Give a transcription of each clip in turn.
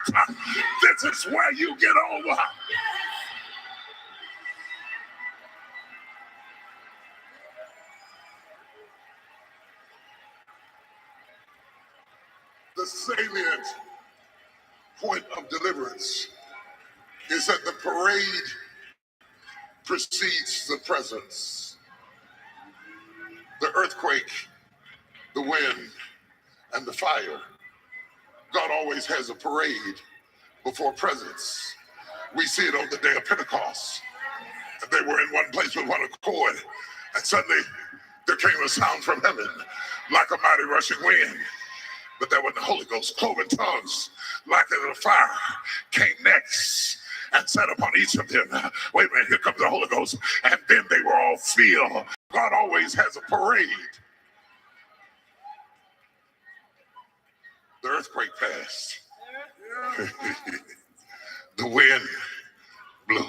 This is where you get over. The salient point of deliverance is that the parade precedes the presence. The earthquake, the wind, and the fire. God always has a parade before presence. We see it on the day of Pentecost. And they were in one place with one accord. And suddenly there came a sound from heaven like a mighty rushing wind. But that was the Holy Ghost. Cloven tongues like a fire came next and sat upon each of them. Wait a minute, here comes the Holy Ghost. And then they were all filled. God always has a parade. The earthquake passed. The wind blew.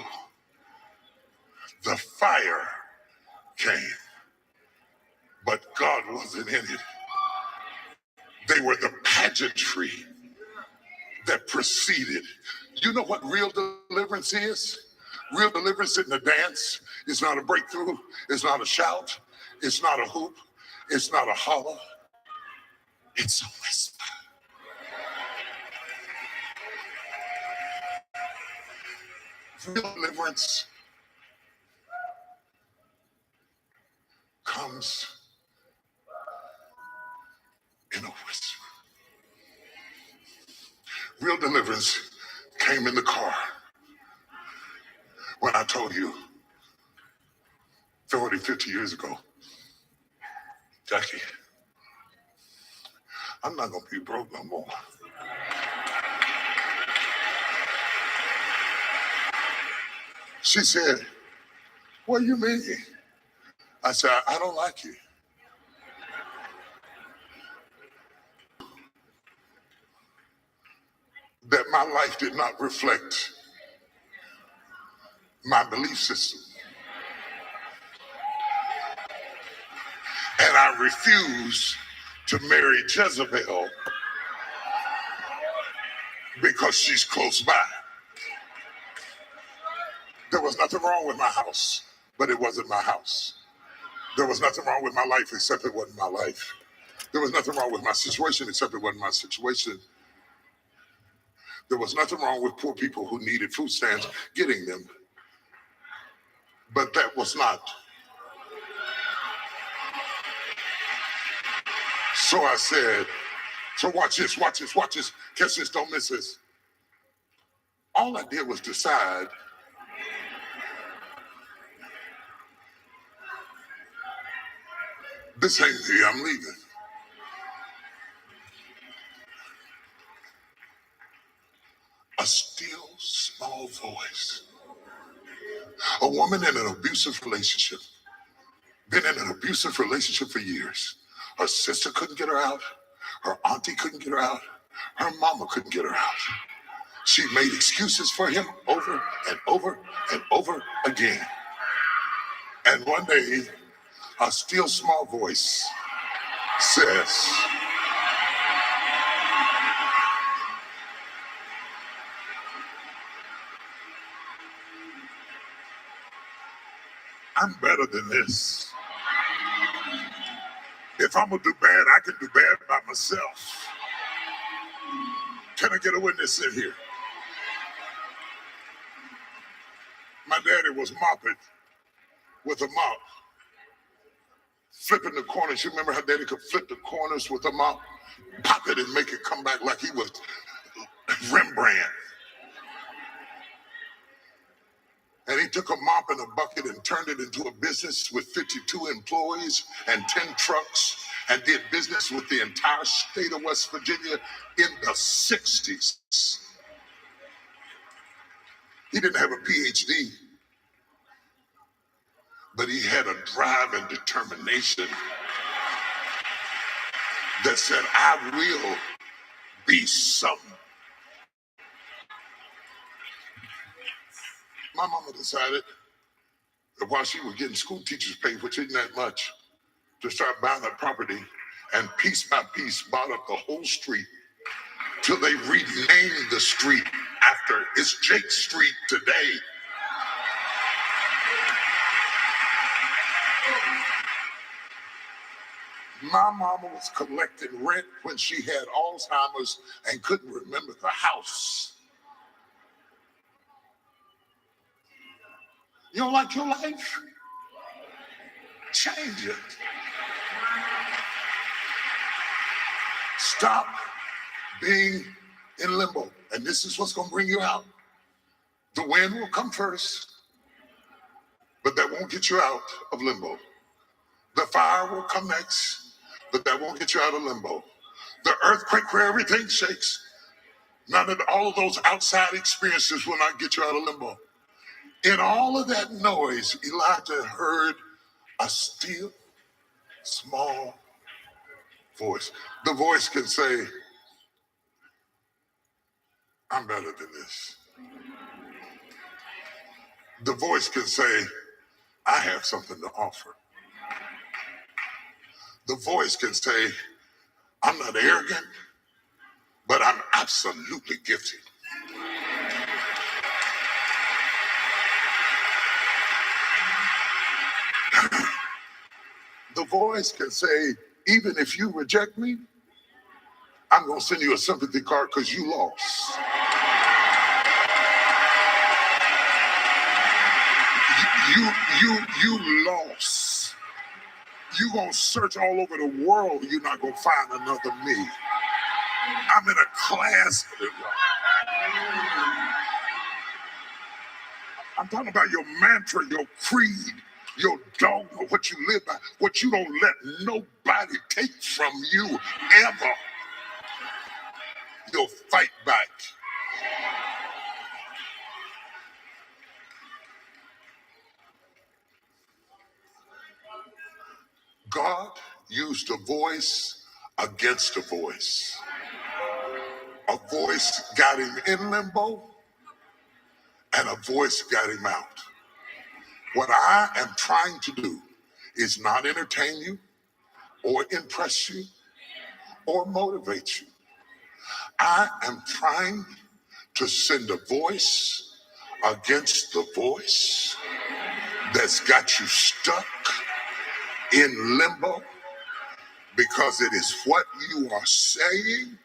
The fire came. But God wasn't in it. They were the pageantry that preceded. You know what real deliverance is? Real deliverance isn't a dance. It's not a breakthrough. It's not a shout. It's not a hoop. It's not a holler. It's a whisper. Real deliverance comes in a whisper. Real deliverance came in the car when I told you 40, 50 years ago, Jackie, I'm not going to be broke no more. She said, what do you mean? I said, I don't like you. That my life did not reflect my belief system. And I refuse to marry Jezebel because she's close by. There was nothing wrong with my house, but it wasn't my house. There was nothing wrong with my life except it wasn't my life. There was nothing wrong with my situation except it wasn't my situation. There was nothing wrong with poor people who needed food stamps getting them. But that was not. So I said, so watch this, watch this, watch this. Catch this, don't miss this. All I did was decide this ain't me, I'm leaving. A still small voice. A woman in an abusive relationship, been in an abusive relationship for years. Her sister couldn't get her out. Her auntie couldn't get her out. Her mama couldn't get her out. She made excuses for him over and over and over again. And one day, a still small voice says, I'm better than this. If I'm gonna do bad, I can do bad by myself. Can I get a witness in here? My daddy was mopping with a mop, flipping the corners. You remember how daddy could flip the corners with a mop, pop it and make it come back like he was Rembrandt. And he took a mop and a bucket and turned it into a business with 52 employees and 10 trucks and did business with the entire state of West Virginia in the 60s. He didn't have a PhD, but he had a drive and determination that said, I will be something. My mama decided that while she was getting school teachers paid, which isn't that much, to start buying that property and piece by piece bought up the whole street till they rename the street after it's Jake Street today. My mama was collecting rent when she had Alzheimer's and couldn't remember the house. You don't like your life? Change it. Stop being in limbo. And this is what's going to bring you out. The wind will come first, but that won't get you out of limbo. The fire will come next, but that won't get you out of limbo. The earthquake where everything shakes, none of all of those outside experiences will not get you out of limbo. In all of that noise, Elijah heard a still, small voice. The voice can say, I'm better than this. The voice can say, I have something to offer. The voice can say, I'm not arrogant, but I'm absolutely gifted. The voice can say, even if you reject me, I'm going to send you a sympathy card because you lost. You lost. You going to search all over the world, you're not going to find another me. I'm in a class. I'm talking about your mantra, your creed, your dogma, what you live by, what you don't let nobody take from you ever. You'll fight back. God used a voice against a voice. A voice got him in limbo, and a voice got him out. What I am trying to do is not entertain you or impress you or motivate you. I am trying to send a voice against the voice that's got you stuck in limbo, because it is what you are saying.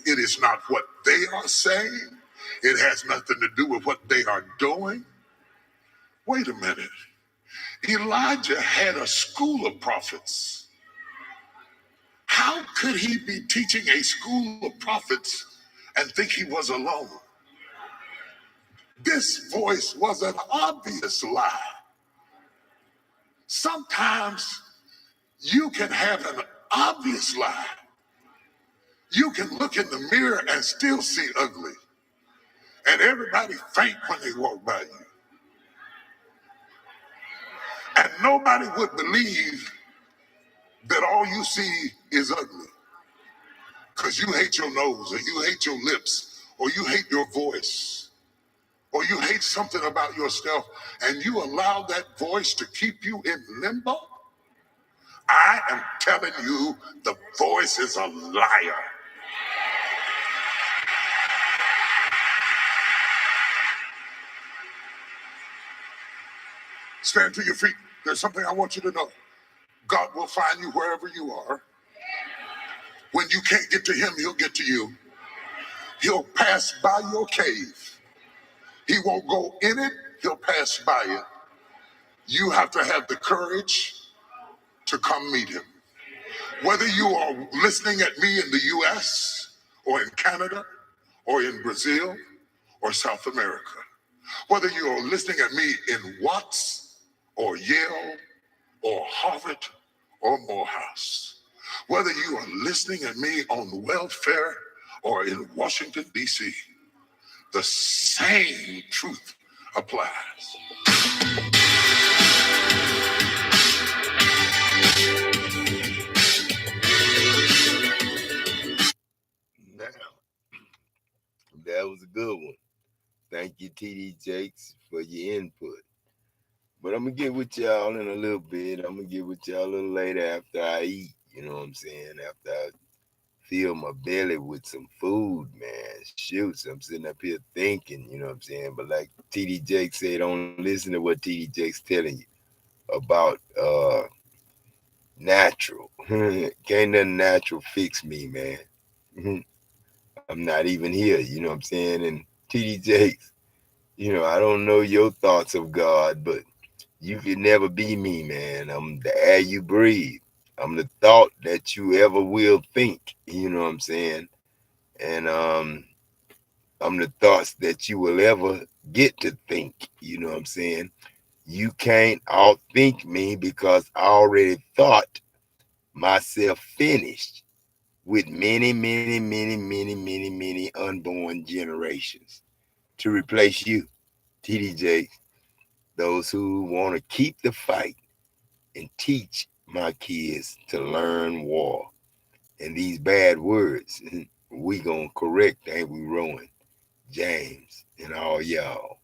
It is not what they are saying. It has nothing to do with what they are doing. Wait a minute. Elijah had a school of prophets. How could he be teaching a school of prophets and think he was alone? This voice was an obvious lie. Sometimes you can have an obvious lie. You can look in the mirror and still see ugly. And everybody faint when they walk by you. And nobody would believe that all you see is ugly. Because you hate your nose, or you hate your lips, or you hate your voice, or you hate something about yourself, and you allow that voice to keep you in limbo. I am telling you, the voice is a liar. Stand to your feet. There's something I want you to know. God will find you wherever you are. When you can't get to him, he'll get to you. He'll pass by your cave. He won't go in it, he'll pass by it. You have to have the courage to come meet him. Whether you are listening at me in the US or in Canada or in Brazil or South America, whether you are listening at me in Watts or Yale or Harvard or Morehouse, whether you are listening at me on welfare or in Washington, D.C., the same truth applies. Now, that was a good one. Thank you, TD Jakes, for your input. But I'm going to get with y'all in a little bit. I'm going to get with y'all a little later after I eat. You know what I'm saying? After I fill my belly with some food, man. Shoots, I'm sitting up here thinking, you know what I'm saying? But like TD Jake said, don't listen to what TD Jake's telling you about natural. Can't nothing natural fix me, man. I'm not even here, you know what I'm saying? And TD Jakes, you know, I don't know your thoughts of God, but you could never be me, man. I'm the air you breathe. I'm the thought that you ever will think, you know what I'm saying? And I'm the thoughts that you will ever get to think, you know what I'm saying? You can't outthink me because I already thought myself finished with many, many, many, many, many, many unborn generations to replace you, TDJ. Those who want to keep the fight and teach my kids to learn war. And these bad words, we gonna correct, ain't we, Rowan, James, and all y'all?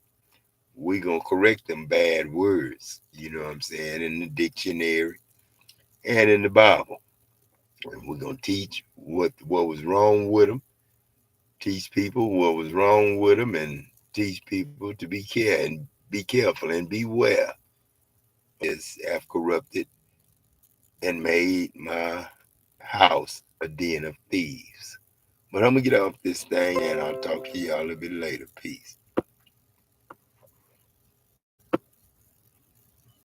We gonna correct them bad words, you know what I'm saying, in the dictionary and in the Bible. And we're gonna teach what was wrong with them, teach people what was wrong with them, and teach people to be careful and beware. Is have corrupted and made my house a den of thieves. But I'm gonna get off this thing and I'll talk to y'all a little bit later. Peace.